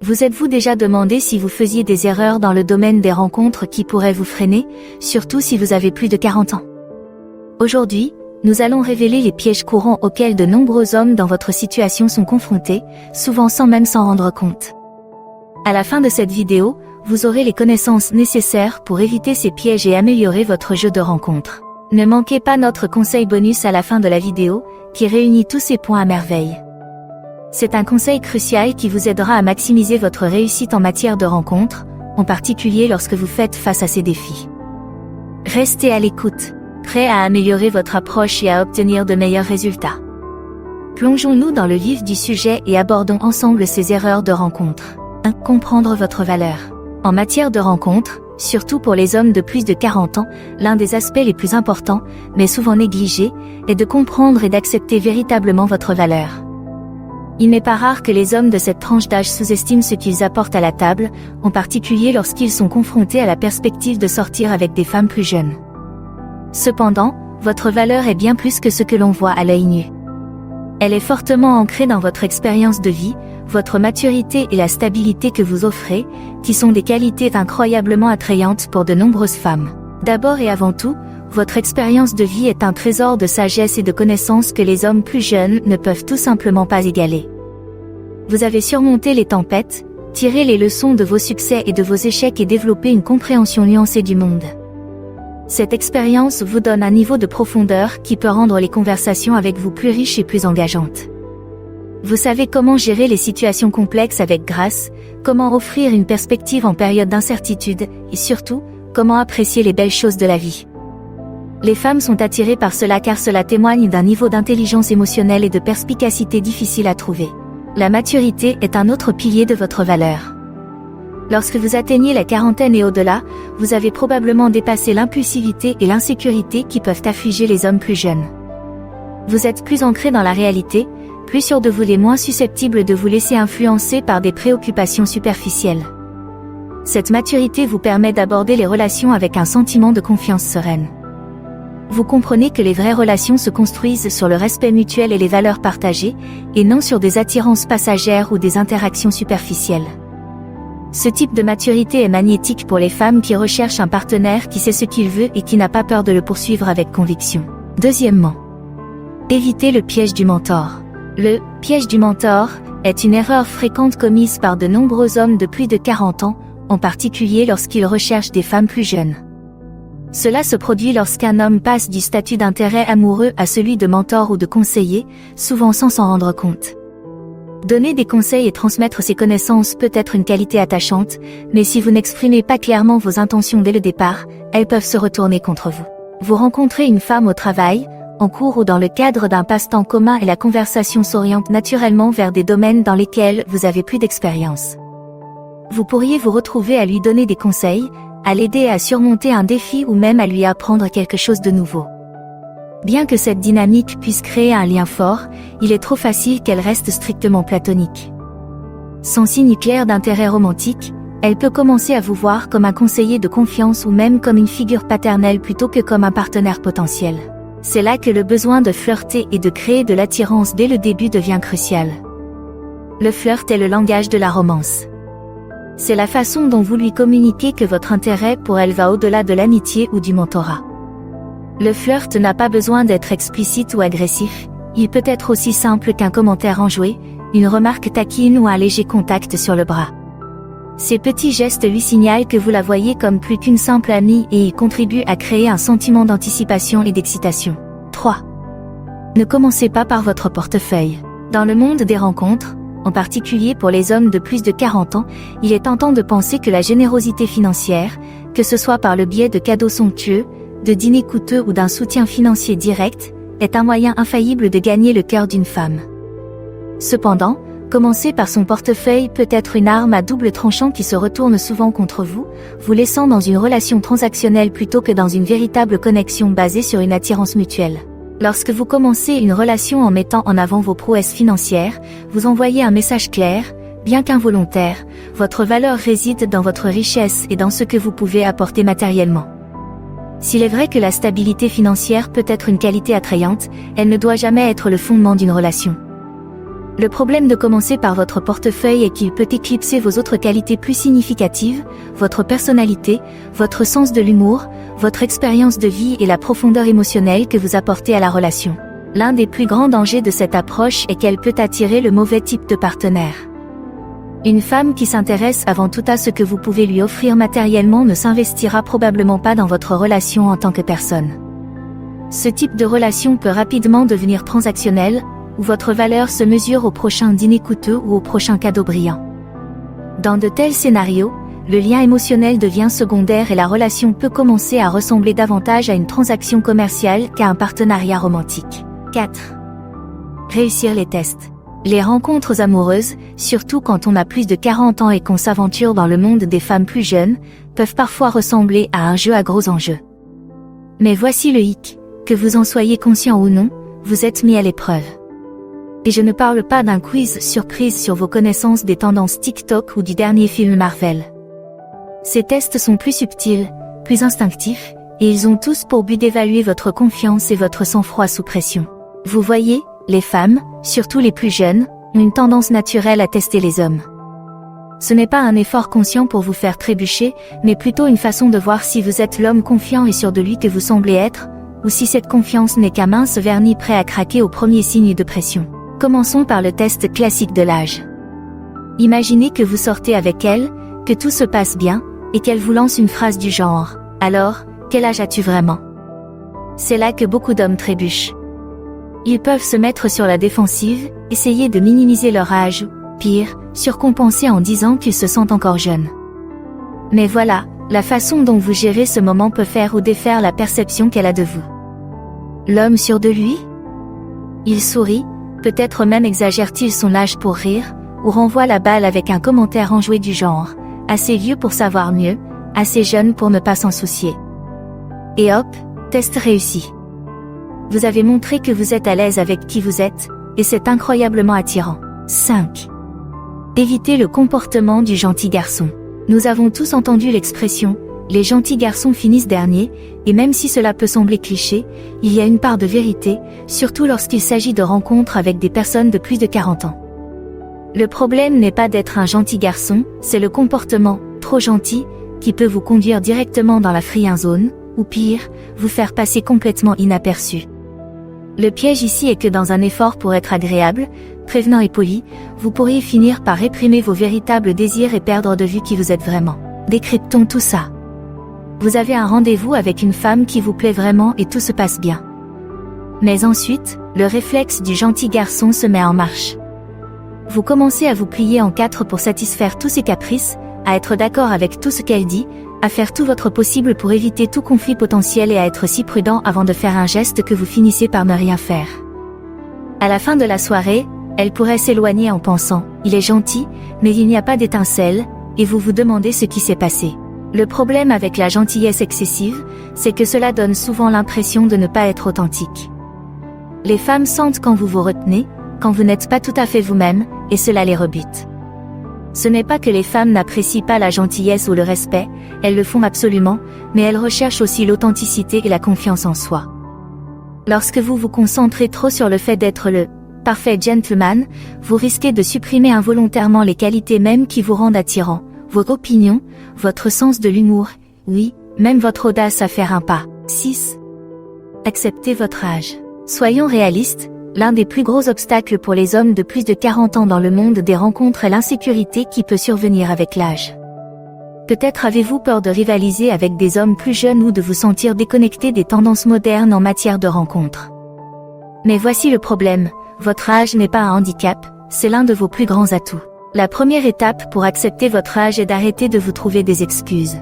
Vous êtes-vous déjà demandé si vous faisiez des erreurs dans le domaine des rencontres qui pourraient vous freiner, surtout si vous avez plus de 40 ans? Aujourd'hui, nous allons révéler les pièges courants auxquels de nombreux hommes dans votre situation sont confrontés, souvent sans même s'en rendre compte. À la fin de cette vidéo, vous aurez les connaissances nécessaires pour éviter ces pièges et améliorer votre jeu de rencontre. Ne manquez pas notre conseil bonus à la fin de la vidéo, qui réunit tous ces points à merveille. C'est un conseil crucial qui vous aidera à maximiser votre réussite en matière de rencontre, en particulier lorsque vous faites face à ces défis. Restez à l'écoute, prêt à améliorer votre approche et à obtenir de meilleurs résultats. Plongeons-nous dans le vif du sujet et abordons ensemble ces erreurs de rencontre. 1. Comprendre votre valeur. En matière de rencontre, surtout pour les hommes de plus de 40 ans, l'un des aspects les plus importants, mais souvent négligés, est de comprendre et d'accepter véritablement votre valeur. Il n'est pas rare que les hommes de cette tranche d'âge sous-estiment ce qu'ils apportent à la table, en particulier lorsqu'ils sont confrontés à la perspective de sortir avec des femmes plus jeunes. Cependant, votre valeur est bien plus que ce que l'on voit à l'œil nu. Elle est fortement ancrée dans votre expérience de vie, votre maturité et la stabilité que vous offrez, qui sont des qualités incroyablement attrayantes pour de nombreuses femmes. D'abord et avant tout, votre expérience de vie est un trésor de sagesse et de connaissances que les hommes plus jeunes ne peuvent tout simplement pas égaler. Vous avez surmonté les tempêtes, tiré les leçons de vos succès et de vos échecs et développé une compréhension nuancée du monde. Cette expérience vous donne un niveau de profondeur qui peut rendre les conversations avec vous plus riches et plus engageantes. Vous savez comment gérer les situations complexes avec grâce, comment offrir une perspective en période d'incertitude, et surtout, comment apprécier les belles choses de la vie. Les femmes sont attirées par cela car cela témoigne d'un niveau d'intelligence émotionnelle et de perspicacité difficile à trouver. La maturité est un autre pilier de votre valeur. Lorsque vous atteignez la quarantaine et au-delà, vous avez probablement dépassé l'impulsivité et l'insécurité qui peuvent affliger les hommes plus jeunes. Vous êtes plus ancré dans la réalité, plus sûr de vous et moins susceptible de vous laisser influencer par des préoccupations superficielles. Cette maturité vous permet d'aborder les relations avec un sentiment de confiance sereine. Vous comprenez que les vraies relations se construisent sur le respect mutuel et les valeurs partagées, et non sur des attirances passagères ou des interactions superficielles. Ce type de maturité est magnétique pour les femmes qui recherchent un partenaire qui sait ce qu'il veut et qui n'a pas peur de le poursuivre avec conviction. Deuxièmement, évitez le piège du mentor. Le « piège du mentor » est une erreur fréquente commise par de nombreux hommes de plus de 40 ans, en particulier lorsqu'ils recherchent des femmes plus jeunes. Cela se produit lorsqu'un homme passe du statut d'intérêt amoureux à celui de mentor ou de conseiller, souvent sans s'en rendre compte. Donner des conseils et transmettre ses connaissances peut être une qualité attachante, mais si vous n'exprimez pas clairement vos intentions dès le départ, elles peuvent se retourner contre vous. Vous rencontrez une femme au travail, en cours ou dans le cadre d'un passe-temps commun et la conversation s'oriente naturellement vers des domaines dans lesquels vous avez plus d'expérience. Vous pourriez vous retrouver à lui donner des conseils, à l'aider à surmonter un défi ou même à lui apprendre quelque chose de nouveau. Bien que cette dynamique puisse créer un lien fort, il est trop facile qu'elle reste strictement platonique. Sans signe clair d'intérêt romantique, elle peut commencer à vous voir comme un conseiller de confiance ou même comme une figure paternelle plutôt que comme un partenaire potentiel. C'est là que le besoin de flirter et de créer de l'attirance dès le début devient crucial. Le flirt est le langage de la romance. C'est la façon dont vous lui communiquez que votre intérêt pour elle va au-delà de l'amitié ou du mentorat. Le flirt n'a pas besoin d'être explicite ou agressif, il peut être aussi simple qu'un commentaire enjoué, une remarque taquine ou un léger contact sur le bras. Ces petits gestes lui signalent que vous la voyez comme plus qu'une simple amie et ils contribuent à créer un sentiment d'anticipation et d'excitation. 3. Ne commencez pas par votre portefeuille. Dans le monde des rencontres, en particulier pour les hommes de plus de 40 ans, il est tentant de penser que la générosité financière, que ce soit par le biais de cadeaux somptueux, de dîners coûteux ou d'un soutien financier direct, est un moyen infaillible de gagner le cœur d'une femme. Cependant, commencer par son portefeuille peut être une arme à double tranchant qui se retourne souvent contre vous, vous laissant dans une relation transactionnelle plutôt que dans une véritable connexion basée sur une attirance mutuelle. Lorsque vous commencez une relation en mettant en avant vos prouesses financières, vous envoyez un message clair, bien qu'involontaire, votre valeur réside dans votre richesse et dans ce que vous pouvez apporter matériellement. S'il est vrai que la stabilité financière peut être une qualité attrayante, elle ne doit jamais être le fondement d'une relation. Le problème de commencer par votre portefeuille est qu'il peut éclipser vos autres qualités plus significatives, votre personnalité, votre sens de l'humour, votre expérience de vie et la profondeur émotionnelle que vous apportez à la relation. L'un des plus grands dangers de cette approche est qu'elle peut attirer le mauvais type de partenaire. Une femme qui s'intéresse avant tout à ce que vous pouvez lui offrir matériellement ne s'investira probablement pas dans votre relation en tant que personne. Ce type de relation peut rapidement devenir transactionnel, où votre valeur se mesure au prochain dîner coûteux ou au prochain cadeau brillant. Dans de tels scénarios, le lien émotionnel devient secondaire et la relation peut commencer à ressembler davantage à une transaction commerciale qu'à un partenariat romantique. 4. Réussir les tests. Les rencontres amoureuses, surtout quand on a plus de 40 ans et qu'on s'aventure dans le monde des femmes plus jeunes, peuvent parfois ressembler à un jeu à gros enjeux. Mais voici le hic, que vous en soyez conscient ou non, vous êtes mis à l'épreuve. Et je ne parle pas d'un quiz surprise sur vos connaissances des tendances TikTok ou du dernier film Marvel. Ces tests sont plus subtils, plus instinctifs, et ils ont tous pour but d'évaluer votre confiance et votre sang-froid sous pression. Vous voyez, les femmes, surtout les plus jeunes, ont une tendance naturelle à tester les hommes. Ce n'est pas un effort conscient pour vous faire trébucher, mais plutôt une façon de voir si vous êtes l'homme confiant et sûr de lui que vous semblez être, ou si cette confiance n'est qu'un mince vernis prêt à craquer au premier signe de pression. Commençons par le test classique de l'âge. Imaginez que vous sortez avec elle, que tout se passe bien, et qu'elle vous lance une phrase du genre « Alors, quel âge as-tu vraiment ?» C'est là que beaucoup d'hommes trébuchent. Ils peuvent se mettre sur la défensive, essayer de minimiser leur âge, pire, surcompenser en disant qu'ils se sentent encore jeunes. Mais voilà, la façon dont vous gérez ce moment peut faire ou défaire la perception qu'elle a de vous. L'homme sûr de lui? Il sourit, peut-être même exagère-t-il son âge pour rire, ou renvoie la balle avec un commentaire enjoué du genre « assez vieux pour savoir mieux, assez jeune pour ne pas s'en soucier ». Et hop, test réussi. Vous avez montré que vous êtes à l'aise avec qui vous êtes, et c'est incroyablement attirant. 5. Évitez le comportement du gentil garçon. Nous avons tous entendu l'expression « les gentils garçons finissent derniers », et même si cela peut sembler cliché, il y a une part de vérité, surtout lorsqu'il s'agit de rencontres avec des personnes de plus de 40 ans. Le problème n'est pas d'être un gentil garçon, c'est le comportement, trop gentil, qui peut vous conduire directement dans la friendzone, ou pire, vous faire passer complètement inaperçu. Le piège ici est que dans un effort pour être agréable, prévenant et poli, vous pourriez finir par réprimer vos véritables désirs et perdre de vue qui vous êtes vraiment. Décryptons tout ça. Vous avez un rendez-vous avec une femme qui vous plaît vraiment et tout se passe bien. Mais ensuite, le réflexe du gentil garçon se met en marche. Vous commencez à vous plier en quatre pour satisfaire tous ses caprices, à être d'accord avec tout ce qu'elle dit, à faire tout votre possible pour éviter tout conflit potentiel et à être si prudent avant de faire un geste que vous finissez par ne rien faire. À la fin de la soirée, elle pourrait s'éloigner en pensant « il est gentil, mais il n'y a pas d'étincelle » et vous vous demandez ce qui s'est passé. Le problème avec la gentillesse excessive, c'est que cela donne souvent l'impression de ne pas être authentique. Les femmes sentent quand vous vous retenez, quand vous n'êtes pas tout à fait vous-même, et cela les rebute. Ce n'est pas que les femmes n'apprécient pas la gentillesse ou le respect, elles le font absolument, mais elles recherchent aussi l'authenticité et la confiance en soi. Lorsque vous vous concentrez trop sur le fait d'être le parfait gentleman, vous risquez de supprimer involontairement les qualités mêmes qui vous rendent attirant, votre opinion, votre sens de l'humour, oui, même votre audace à faire un pas. 6. Acceptez votre âge. Soyons réalistes. L'un des plus gros obstacles pour les hommes de plus de 40 ans dans le monde des rencontres est l'insécurité qui peut survenir avec l'âge. Peut-être avez-vous peur de rivaliser avec des hommes plus jeunes ou de vous sentir déconnecté des tendances modernes en matière de rencontres. Mais voici le problème, votre âge n'est pas un handicap, c'est l'un de vos plus grands atouts. La première étape pour accepter votre âge est d'arrêter de vous trouver des excuses.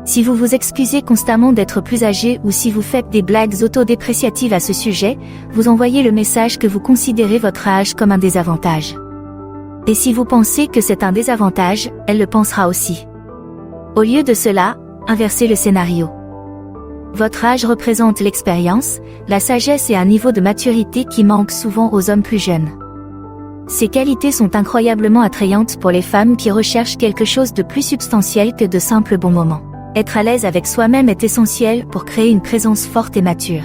Si vous vous excusez constamment d'être plus âgé ou si vous faites des blagues autodépréciatives à ce sujet, vous envoyez le message que vous considérez votre âge comme un désavantage. Et si vous pensez que c'est un désavantage, elle le pensera aussi. Au lieu de cela, inversez le scénario. Votre âge représente l'expérience, la sagesse et un niveau de maturité qui manque souvent aux hommes plus jeunes. Ces qualités sont incroyablement attrayantes pour les femmes qui recherchent quelque chose de plus substantiel que de simples bons moments. Être à l'aise avec soi-même est essentiel pour créer une présence forte et mature.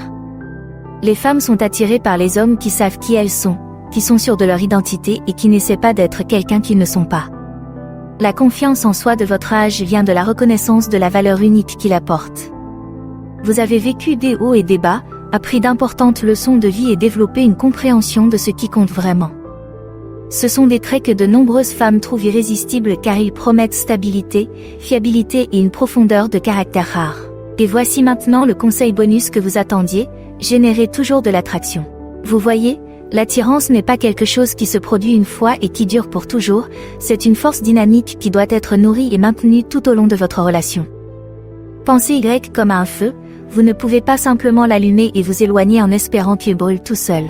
Les femmes sont attirées par les hommes qui savent qui elles sont, qui sont sûrs de leur identité et qui n'essaient pas d'être quelqu'un qu'ils ne sont pas. La confiance en soi de votre âge vient de la reconnaissance de la valeur unique qu'il apporte. Vous avez vécu des hauts et des bas, appris d'importantes leçons de vie et développé une compréhension de ce qui compte vraiment. Ce sont des traits que de nombreuses femmes trouvent irrésistibles car ils promettent stabilité, fiabilité et une profondeur de caractère rare. Et voici maintenant le conseil bonus que vous attendiez, générez toujours de l'attraction. Vous voyez, l'attirance n'est pas quelque chose qui se produit une fois et qui dure pour toujours, c'est une force dynamique qui doit être nourrie et maintenue tout au long de votre relation. Pensez Y comme à un feu, vous ne pouvez pas simplement l'allumer et vous éloigner en espérant qu'il brûle tout seul.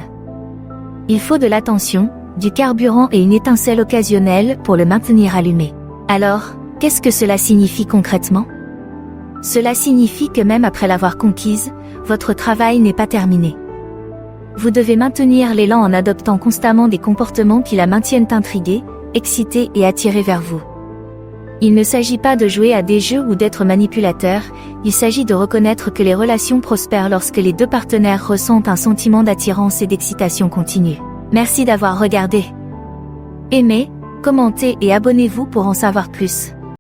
Il faut de l'attention, du carburant et une étincelle occasionnelle pour le maintenir allumé. Alors, qu'est-ce que cela signifie concrètement ? Cela signifie que même après l'avoir conquise, votre travail n'est pas terminé. Vous devez maintenir l'élan en adoptant constamment des comportements qui la maintiennent intriguée, excitée et attirée vers vous. Il ne s'agit pas de jouer à des jeux ou d'être manipulateur, il s'agit de reconnaître que les relations prospèrent lorsque les deux partenaires ressentent un sentiment d'attirance et d'excitation continue. Merci d'avoir regardé. Aimez, commentez et abonnez-vous pour en savoir plus.